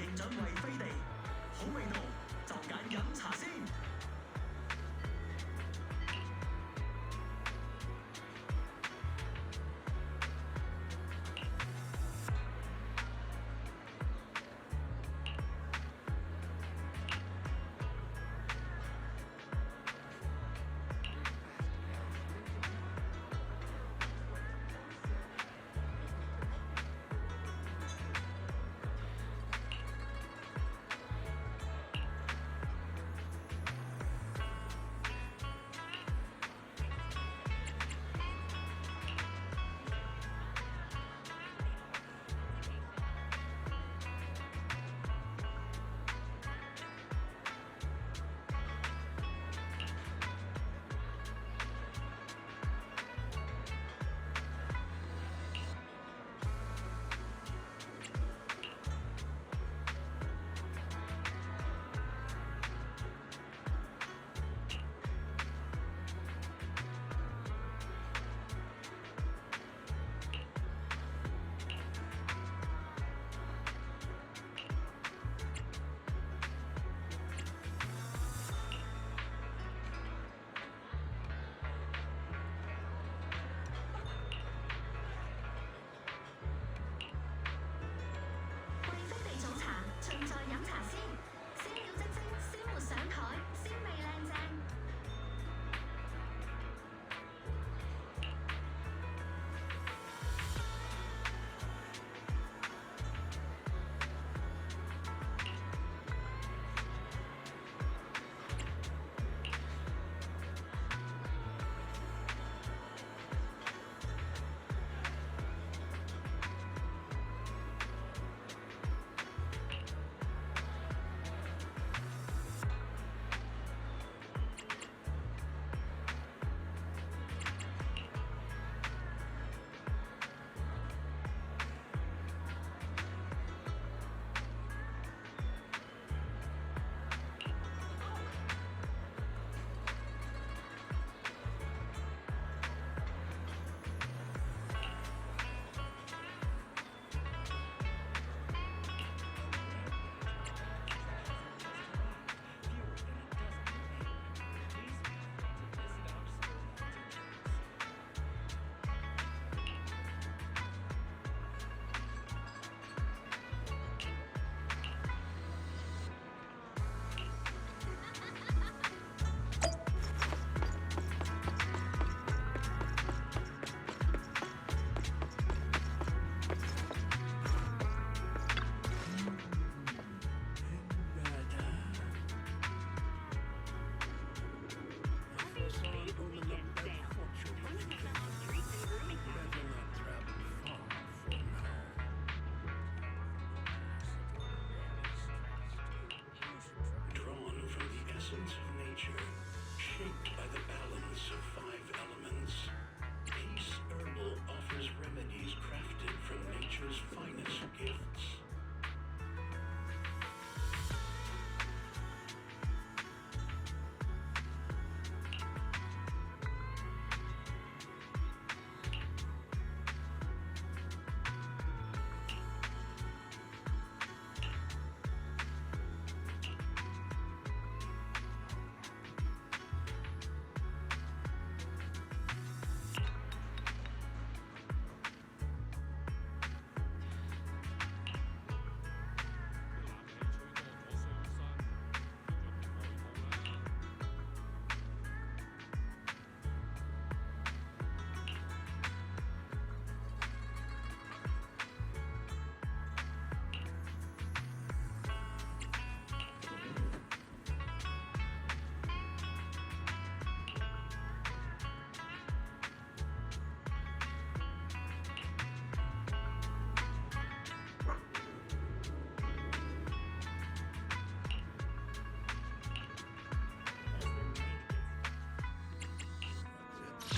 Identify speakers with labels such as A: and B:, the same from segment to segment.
A: 認準為飛地，好味道就揀飲茶先。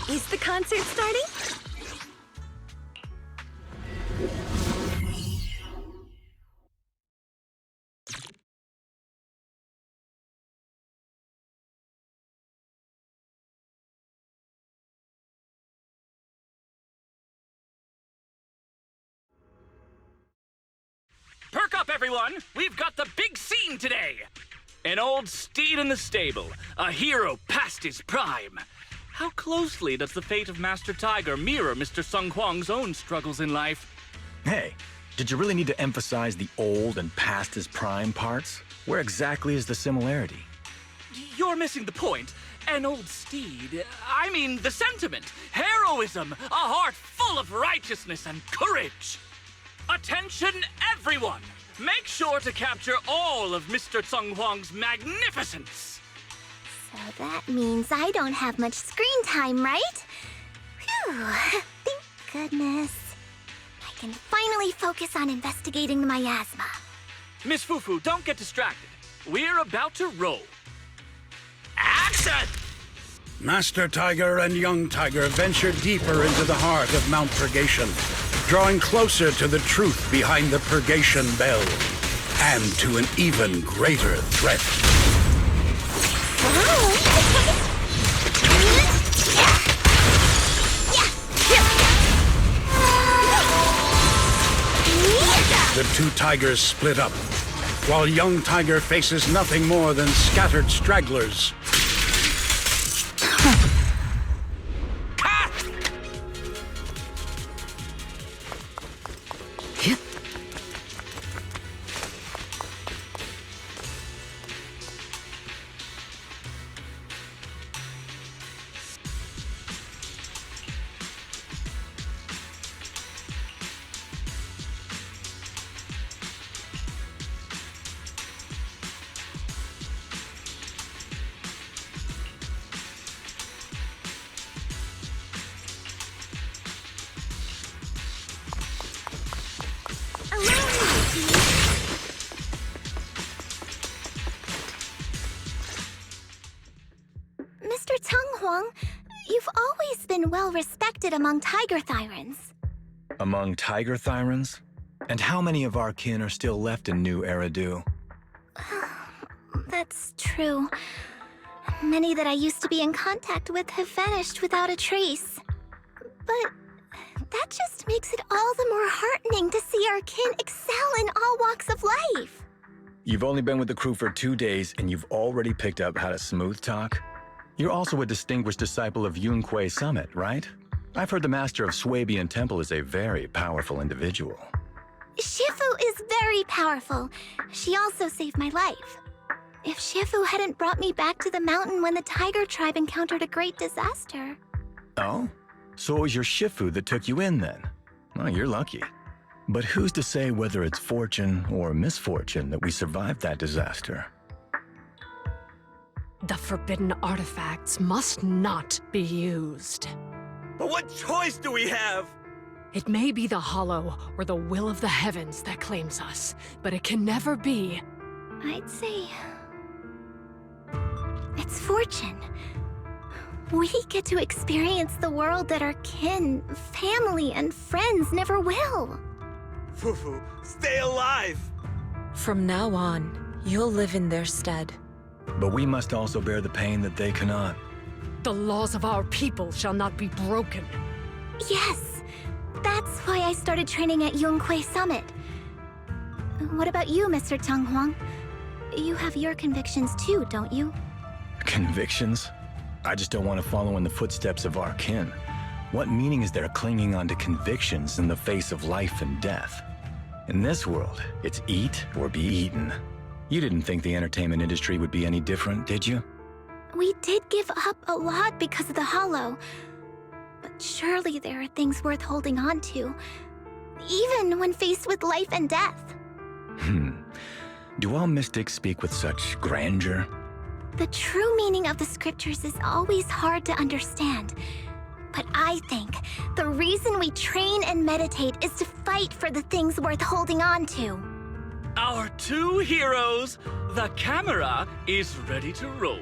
B: Is the concert starting?
C: Perk up, everyone! everyone! We've got the big scene today! An old steed in the stable, a hero past his prime. How closely does the fate of Master Tiger mirror Mr. Sung Hwang's own struggles in life?
D: Hey, did you really need to emphasize the old and past his prime parts? Where exactly is the similarity?
C: You're missing the point. An old steed, I mean the sentiment, heroism, a heart full of righteousness and courage. Attention, everyone! Make sure to capture all of Mr. Sung Hwang's magnificence.
E: So that means I don't have much screen time, right? Phew, thank goodness. I can finally focus on investigating the miasma.
C: Miss FuFu, don't get distracted. We're about to roll. Action!
F: Master Tiger and Young Tiger venture deeper into the heart of Mount Purgation, drawing closer to the truth behind the Purgation Bell, and to an even greater threat. The two tigers split up, while Young Tiger faces nothing more than scattered stragglers.
E: Mr. Tung Hwang, you've always been well respected among Tiger Thyrens.
D: Among Tiger Thyrens? And how many of our kin are still left in New Eridu?
E: That's true. Many that I used to be in contact with have vanished without a trace. But that just makes it all the more heartening to see our kin excel in all walks of life.
D: You've only been with the crew for 2 days and you've already picked up how to smooth talk? You're also a distinguished disciple of Yunquei Summit, right? I've heard the master of Swabian Temple is a very powerful individual.
E: Shifu is very powerful. She also saved my life. If Shifu hadn't brought me back to the mountain when the Tiger tribe encountered a great disaster.
D: Oh? So it was your Shifu that took you in then? Well, you're lucky. But who's to say whether it's fortune or misfortune that we survived that disaster?
G: The forbidden artifacts must not be used.
H: But what choice do we have?
G: It may be the Hollow or the will of the heavens that claims us, but it can never be.
E: I'd say it's fortune. We get to experience the world that our kin, family, and friends never will.
H: FuFu, stay alive!
I: From now on, you'll live in their stead.
D: But we must also bear the pain that they cannot.
G: The laws of our people shall not be broken.
E: Yes, that's why I started training at Yunquei Summit. What about you, Mr. Tung Hwang? You have your convictions too, don't you?
D: Convictions? I just don't want to follow in the footsteps of our kin. What meaning is there clinging on to convictions in the face of life and death? In this world, it's eat or be eaten. You didn't think the entertainment industry would be any different, did you?
E: We did give up a lot because of the Hollow. But surely there are things worth holding on to, even when faced with life and death.
D: Do all mystics speak with such grandeur?
E: The true meaning of the scriptures is always hard to understand. But I think the reason we train and meditate is to fight for the things worth holding on to.
C: Our two heroes, the camera is ready to roll.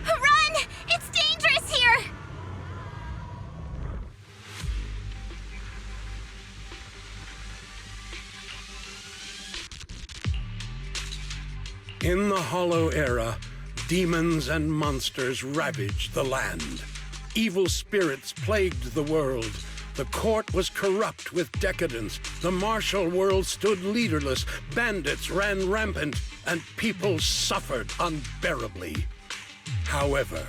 E: Run! It's dangerous here!
F: In the Hollow era, demons and monsters ravaged the land. Evil spirits plagued the world. The court was corrupt with decadence. The martial world stood leaderless. Bandits ran rampant, and people suffered unbearably. However,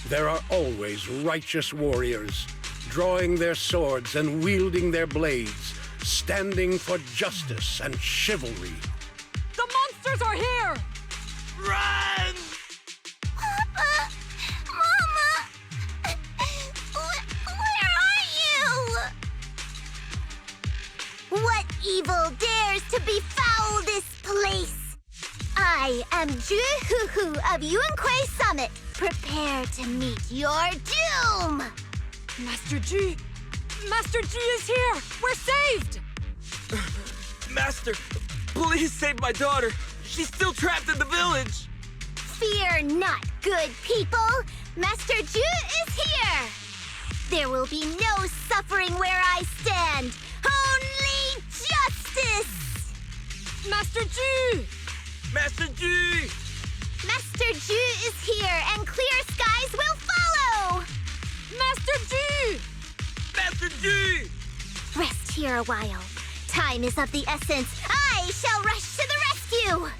F: there are always righteous warriors, drawing their swords and wielding their blades, standing for justice and chivalry.
G: The monsters are here!
H: Run!
E: Papa! Mama! Where are you? What evil dares to befoul this place? I am Ju-Hu-Hu of Yuan-Kui Summit. Prepare to meet your doom!
G: Master G! Master G is here! We're saved!
H: Master, please save my daughter. She's still trapped in the village.
E: Fear not, good people. Master Ju is here. There will be no suffering where I stand. Only justice!
G: Master G!
H: Master G!
E: Master Ju is here, and clear skies will follow!
G: Master G!
H: Master G!
E: Rest here a while. Time is of the essence. I shall rush to the rescue!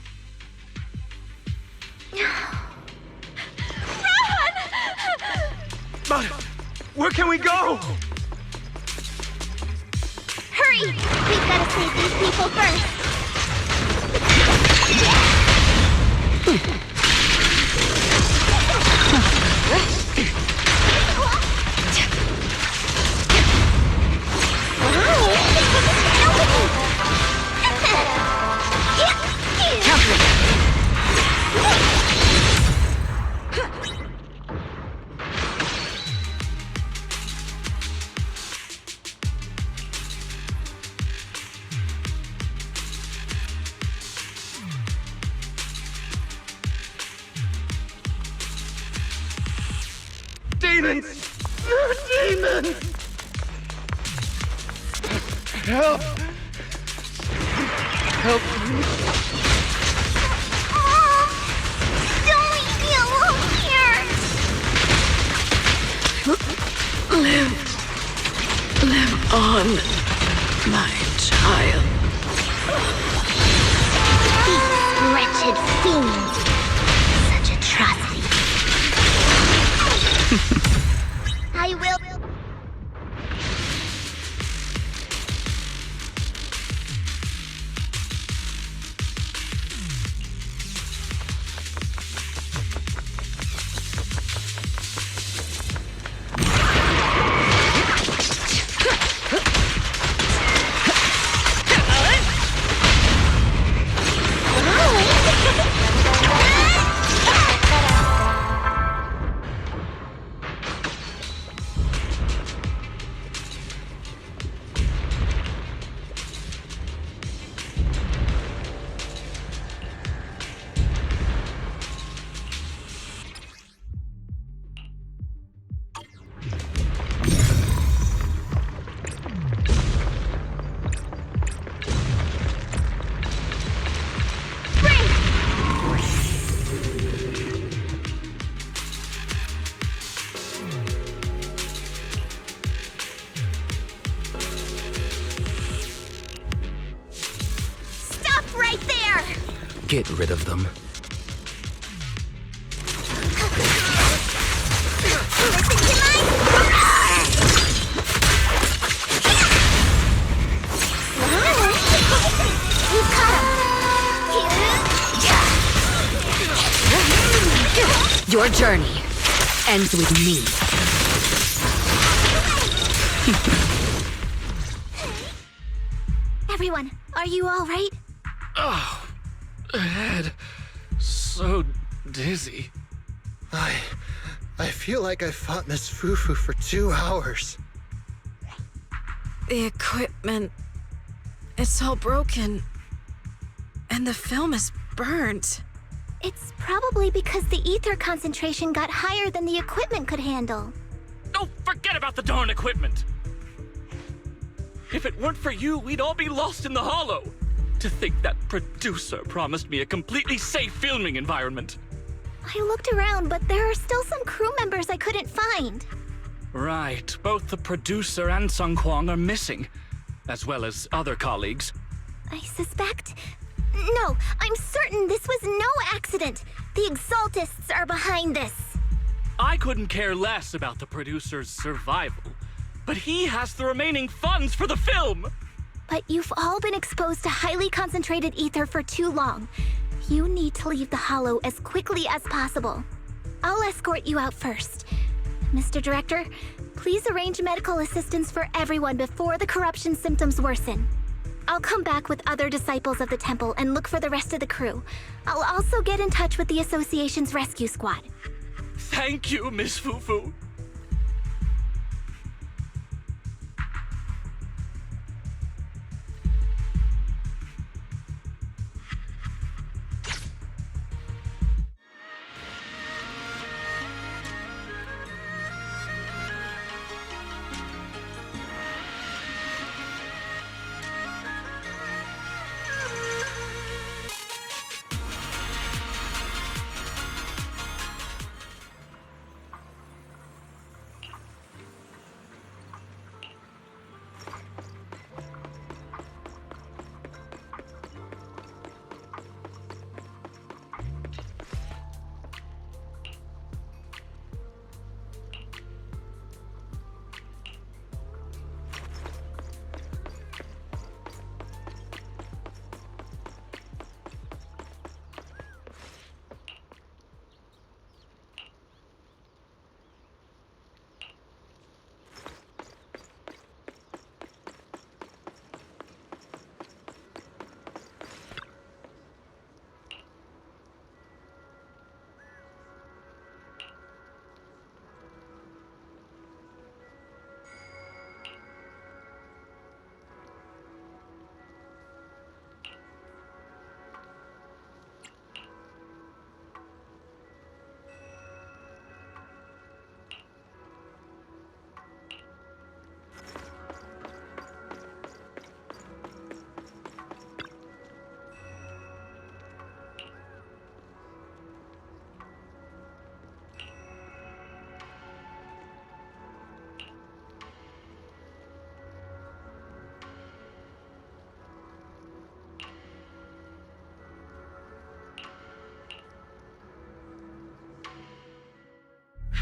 E: Run!
H: But where can we go?
E: Hurry! We've got to save these people first!
H: Demons! Demons! Help! Help me!
E: Don't leave me alone here!
I: Live on, my child.
E: These wretched fiends! Such atrocity! I will...
D: Get rid of them.
I: Your journey ends with me.
E: Everyone, are you all right?
C: Oh, head. So dizzy.
J: I feel like I fought Miss FuFu for 2 hours.
I: The equipment... it's all broken. And the film is burnt.
E: It's probably because the ether concentration got higher than the equipment could handle.
C: Oh, forget about the darn equipment! If it weren't for you, we'd all be lost in the hollow. To think that producer promised me a completely safe filming environment.
E: I looked around, but there are still some crew members I couldn't find.
C: Right, both the producer and Sung Kwang are missing, as well as other colleagues.
E: I suspect... No, I'm certain this was no accident. The Exaltists are behind this.
C: I couldn't care less about the producer's survival, but he has the remaining funds for the film!
E: But you've all been exposed to highly concentrated ether for too long. You need to leave the Hollow as quickly as possible. I'll escort you out first. Mr. Director, please arrange medical assistance for everyone before the corruption symptoms worsen. I'll come back with other disciples of the temple and look for the rest of the crew. I'll also get in touch with the Association's rescue squad.
C: Thank you, Miss FuFu.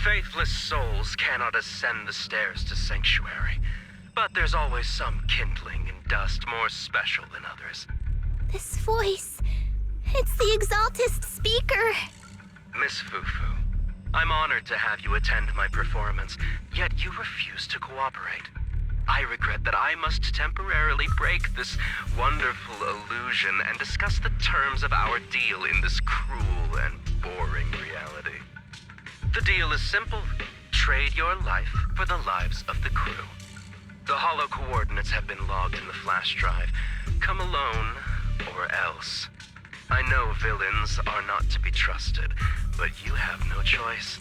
K: Faithless souls cannot ascend the stairs to sanctuary, but there's always some kindling in dust more special than others.
E: This voice... It's the Exaltist speaker!
K: Miss FuFu, I'm honored to have you attend my performance, yet you refuse to cooperate. I regret that I must temporarily break this wonderful illusion and discuss the terms of our deal in this cruel and boring reality. The deal is simple. Trade your life for the lives of the crew. The hollow coordinates have been logged in the flash drive. Come alone, or else. I know villains are not to be trusted, but you have no choice.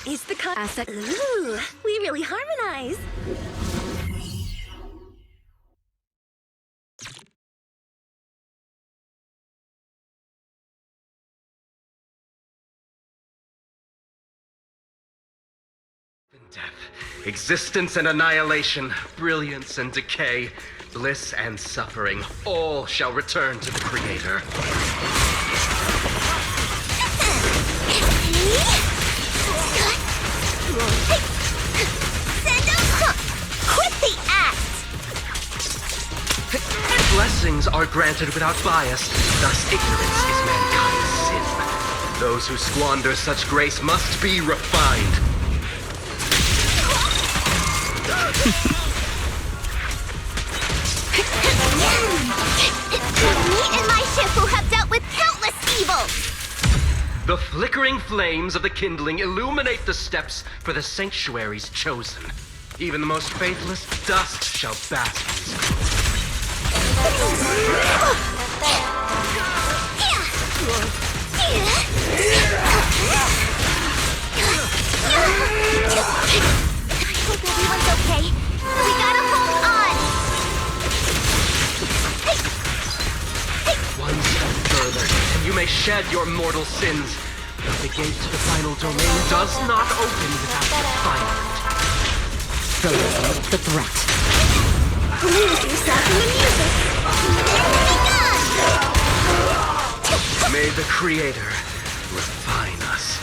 B: Is the Ooh, we really harmonize.
K: Death, existence and annihilation, brilliance and decay, bliss and suffering, all shall return to the Creator.
E: Quit the act!
K: blessings are granted without bias, thus ignorance is mankind's sin. Those who squander such grace must be refined.
E: Me and my FuFu have dealt with countless evils!
K: The flickering flames of the kindling illuminate the steps for the sanctuaries chosen. Even the most faithless dust shall bask in its glory.
E: I hope everyone's okay. We gotta hold on!
K: One step further, and you may shed your mortal sins. But the gate to the final domain does not open without defilement.
G: The threat.
E: Lose yourself in the music!
K: May the Creator refine us.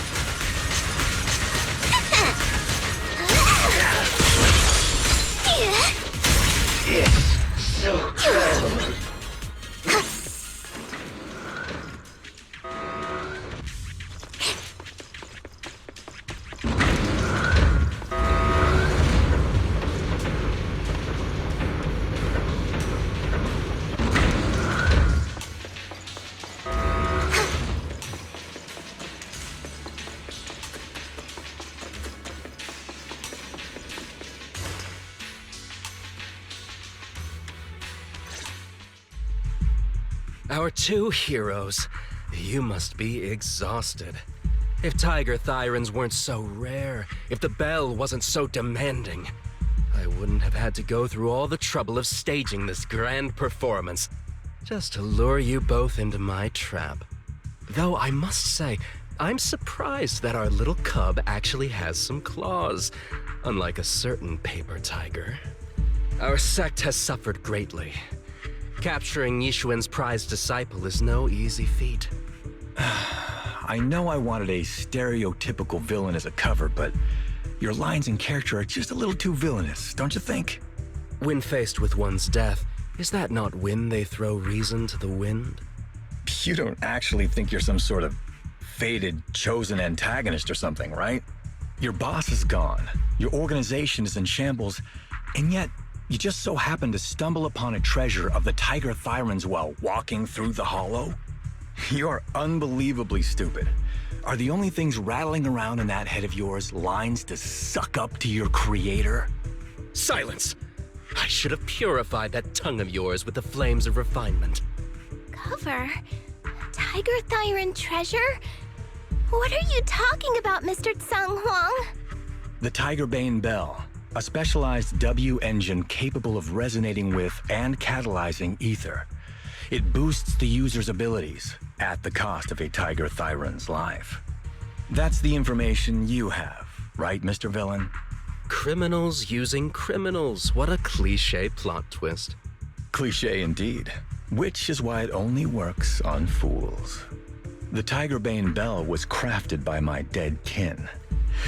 K: It's so cool. Our two heroes. You must be exhausted. If Tiger Thyrens weren't so rare, if the bell wasn't so demanding, I wouldn't have had to go through all the trouble of staging this grand performance just to lure you both into my trap. Though I must say, I'm surprised that our little cub actually has some claws, unlike a certain paper tiger. Our sect has suffered greatly. Capturing Yishuan's prized disciple is no easy feat.
D: I know I wanted a stereotypical villain as a cover, but your lines and character are just a little too villainous, don't you think?
K: When faced with one's death, is that not when they throw reason to the wind?
D: You don't actually think you're some sort of fated, chosen antagonist or something, right? Your boss is gone, your organization is in shambles, and yet you just so happen to stumble upon a treasure of the Tiger Thyrens while walking through the hollow? You're unbelievably stupid. Are the only things rattling around in that head of yours lines to suck up to your creator?
K: Silence! I should have purified that tongue of yours with the flames of refinement.
E: Cover? Tiger Thyren treasure? What are you talking about, Mr. Tsang Huang?
D: The Tigerbane Bell. A specialized W engine capable of resonating with and catalyzing ether. It boosts the user's abilities at the cost of a Tiger Thyren's life. That's the information you have, right, Mr. Villain?
K: Criminals using criminals. What a cliché plot twist.
D: Cliché indeed, which is why it only works on fools. The Tigerbane Bell was crafted by my dead kin.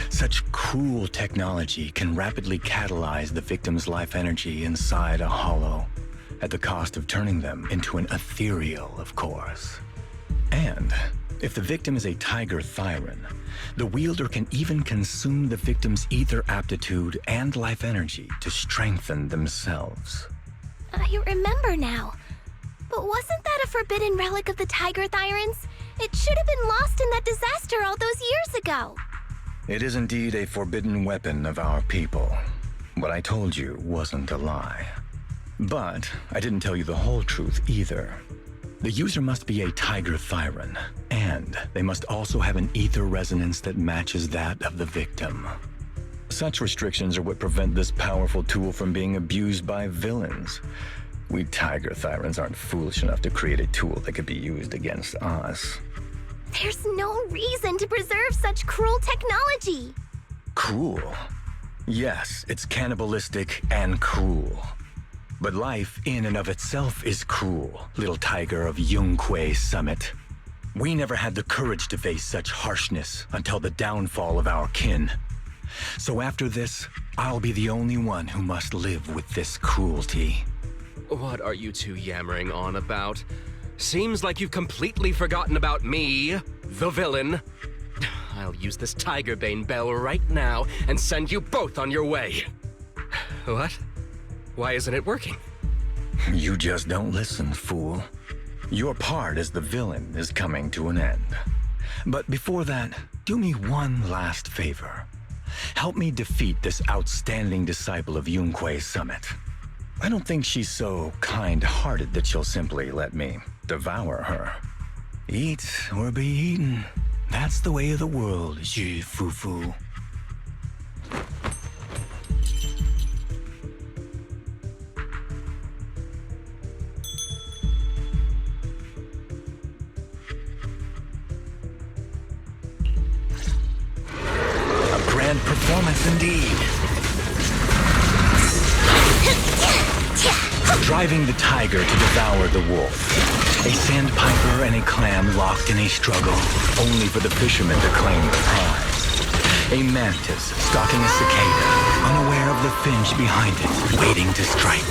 D: Such cruel technology can rapidly catalyze the victim's life energy inside a hollow, at the cost of turning them into an ethereal, of course. And if the victim is a Tiger Thyren, the wielder can even consume the victim's ether aptitude and life energy to strengthen themselves.
E: I remember now. But wasn't that a forbidden relic of the Tiger Thyrens? It should have been lost in that disaster all those years ago.
D: It is indeed a forbidden weapon of our people. What I told you wasn't a lie. But I didn't tell you the whole truth either. The user must be a Tiger Thyren, and they must also have an ether resonance that matches that of the victim. Such restrictions are what prevent this powerful tool from being abused by villains. We Tiger Thyrens aren't foolish enough to create a tool that could be used against us.
E: There's no reason to preserve such cruel technology.
D: Cruel? Yes, it's cannibalistic and cruel. But life in and of itself is cruel, little tiger of Yunque Summit. We never had the courage to face such harshness until the downfall of our kin. So after this, I'll be the only one who must live with this cruelty.
K: What are you two yammering on about? Seems like you've completely forgotten about me, the villain. I'll use this Tigerbane bell right now and send you both on your way. What? Why isn't it working?
D: You just don't listen, fool. Your part as the villain is coming to an end. But before that, do me one last favor. Help me defeat this outstanding disciple of Yunque's summit. I don't think she's so kind-hearted that she'll simply let me devour her. Eat or be eaten. That's the way of the world, FuFu. Performance indeed. Driving the tiger to devour the wolf. A sandpiper and a clam locked in a struggle, only for the fisherman to claim the prize. A mantis stalking a cicada, unaware of the finch behind it, waiting to strike.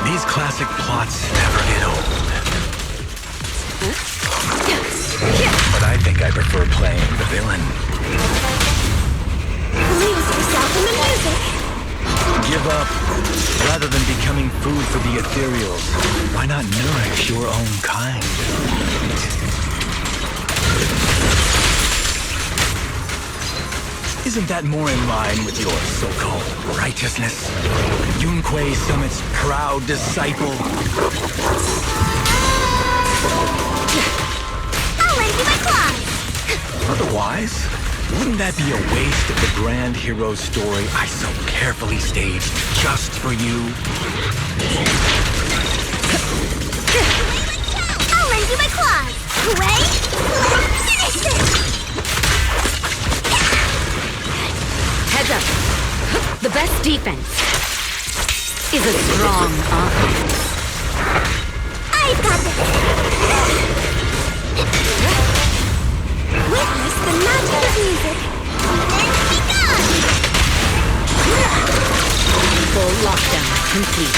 D: These classic plots never get old. But I think I prefer playing the villain.
E: Lose yourself in the music.
D: Give up. Rather than becoming food for the ethereals, why not nourish your own kind? Isn't that more in line with your so-called righteousness? Yunque Summit's proud disciple.
E: I'll lend you my claws.
D: Otherwise, wouldn't that be a waste of the grand hero story I so carefully staged just for you?
E: I'll lend you my claws. Wait, let's finish this.
B: Heads up. The best defense is a strong offense.
E: I've got this. Witness the magic of music. And begun!
B: Full lockdown complete.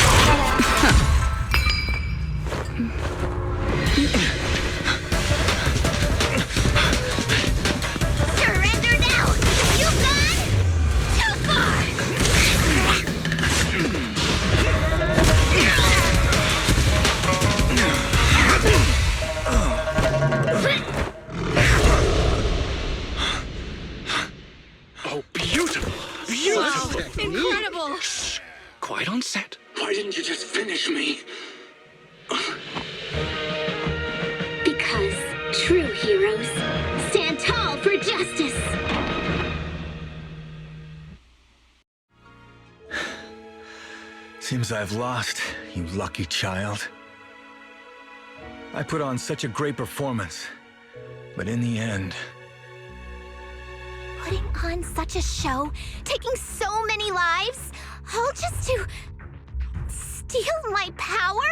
E: Surrender now! You've gone too far!
C: Oh, beautiful! Beautiful!
G: Incredible!
C: Shh! Quiet on set.
A: Why didn't you just finish me?
E: Because true heroes stand tall for justice.
D: Seems I've lost, you lucky child. I put on such a great performance, but in the end...
E: Putting on such a show, taking so many lives, all just to steal my power?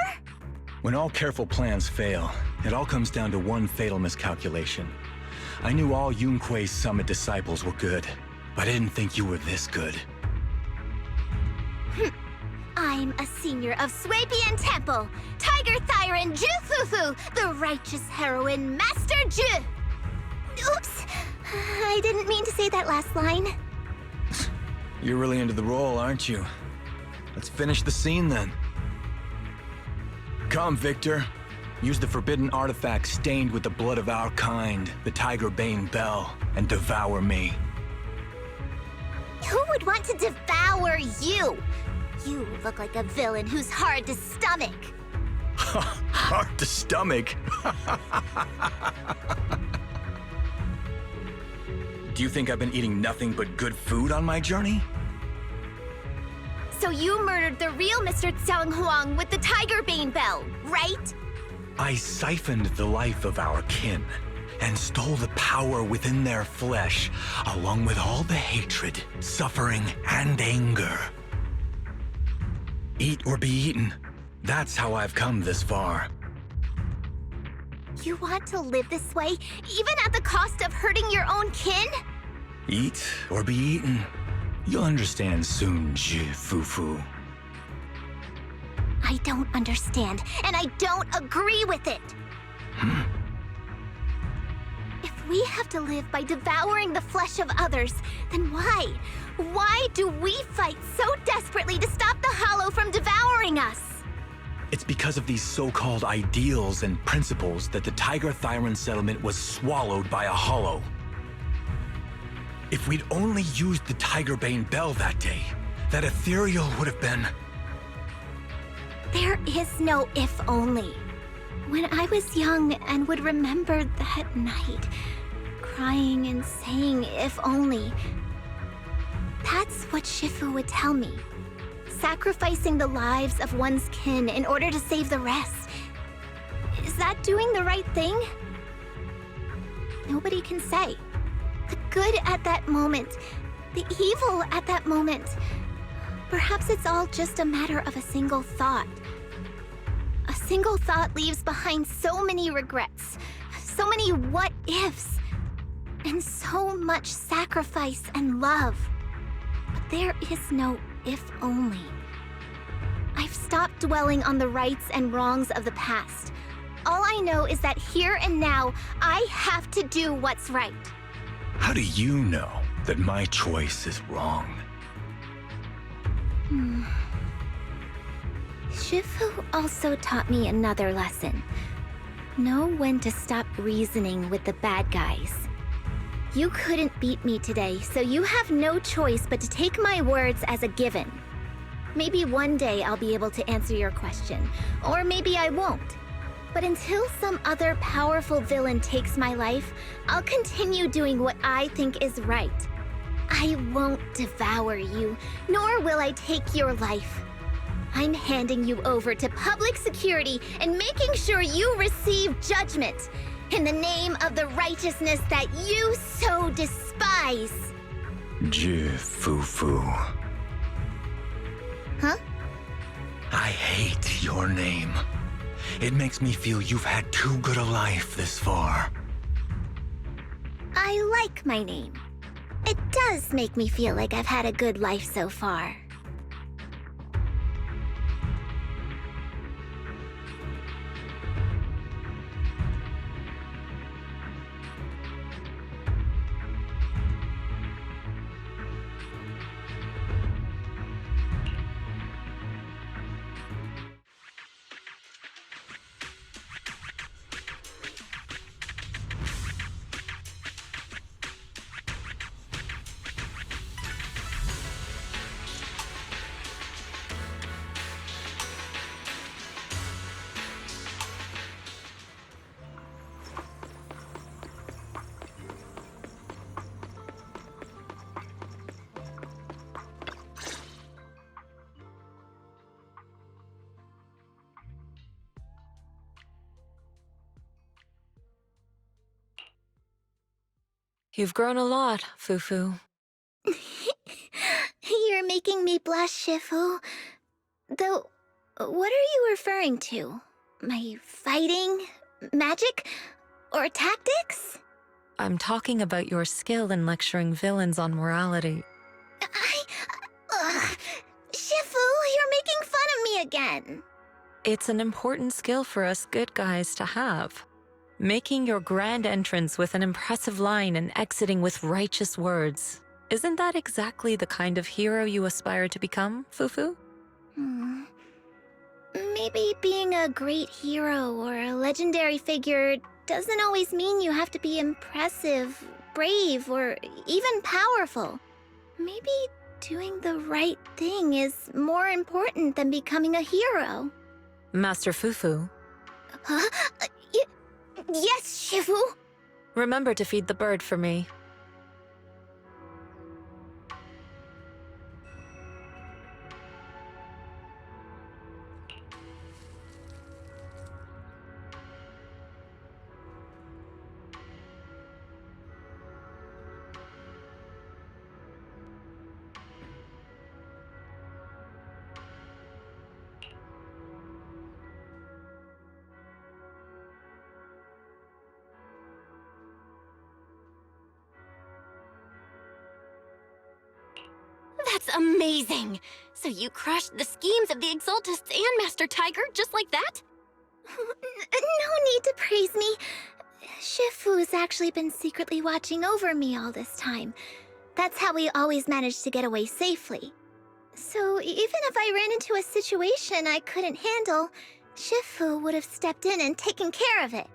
D: When all careful plans fail, it all comes down to one fatal miscalculation. I knew all Yunque's summit disciples were good, but I didn't think you were this good.
E: I'm a senior of Swapian Temple, Tiger Thiren FuFu, the righteous heroine Master Ju. Oops, I didn't mean to say that last line.
D: You're really into the role, aren't you? Let's finish the scene then. Come, Victor. Use the forbidden artifact stained with the blood of our kind, the Tigerbane Bell, and devour me.
E: Who would want to devour you? You look like a villain who's hard to stomach.
D: Hard to stomach? Do you think I've been eating nothing but good food on my journey?
E: So you murdered the real Mr. Tsang Huang with the Tigerbane Bell, right?
D: I siphoned the life of our kin and stole the power within their flesh, along with all the hatred, suffering, and anger. Eat or be eaten. That's how I've come this far.
E: You want to live this way, even at the cost of hurting your own kin?
D: Eat or be eaten. You'll understand soon, FuFu.
E: I don't understand, and I don't agree with it. If we have to live by devouring the flesh of others, then why? Why do we fight so desperately to stop the Hollow from devouring us?
D: It's because of these so-called ideals and principles that the Tiger Thiren settlement was swallowed by a Hollow. If we'd only used the Tigerbane Bell that day, that ethereal would have been...
E: There is no if only. When I was young and would remember that night, crying and saying if only, that's what Shifu would tell me. Sacrificing the lives of one's kin in order to save the rest. Is that doing the right thing? Nobody can say. The good at that moment, the evil at that moment. Perhaps it's all just a matter of a single thought. A single thought leaves behind so many regrets, so many what-ifs, and so much sacrifice and love. But there is no if only. I've stopped dwelling on the rights and wrongs of the past. All I know is that here and now, I have to do what's right.
D: How do you know that my choice is wrong?
E: Shifu also taught me another lesson. Know when to stop reasoning with the bad guys. You couldn't beat me today, so you have no choice but to take my words as a given. Maybe one day I'll be able to answer your question, or maybe I won't. But until some other powerful villain takes my life, I'll continue doing what I think is right. I won't devour you, nor will I take your life. I'm handing you over to public security and making sure you receive judgment in the name of the righteousness that you so despise.
D: FuFu.
E: Huh?
D: I hate your name. It makes me feel you've had too good a life this far.
E: I like my name. It does make me feel like I've had a good life so far.
I: You've grown a lot, FuFu.
E: You're making me blush, Shifu. Though, what are you referring to? My fighting? Magic? Or tactics?
I: I'm talking about your skill in lecturing villains on morality.
E: Shifu, you're making fun of me again.
I: It's an important skill for us good guys to have. Making your grand entrance with an impressive line and exiting with righteous words. Isn't that exactly the kind of hero you aspire to become, FuFu?
E: Maybe being a great hero or a legendary figure doesn't always mean you have to be impressive, brave, or even powerful. Maybe doing the right thing is more important than becoming a hero.
I: Master FuFu.
E: Huh? Yes, Shifu.
I: Remember to feed the bird for me.
E: That's amazing! So you crushed the schemes of the Exaltists and Master Tiger just like that? No need to praise me. FuFu's actually been secretly watching over me all this time. That's how we always managed to get away safely. So even if I ran into a situation I couldn't handle, FuFu would have stepped in and taken care of it.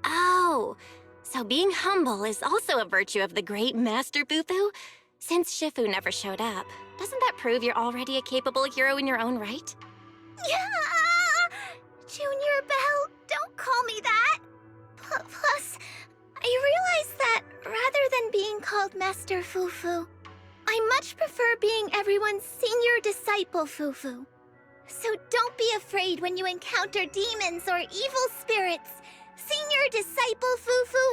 E: Oh, so being humble is also a virtue of the great Master FuFu? Since FuFu never showed up, doesn't that prove you're already a capable hero in your own right? Yeah! Junior Belle, don't call me that! Plus, I realized that rather than being called Master FuFu, I much prefer being everyone's senior disciple FuFu. So don't be afraid when you encounter demons or evil spirits. Senior disciple FuFu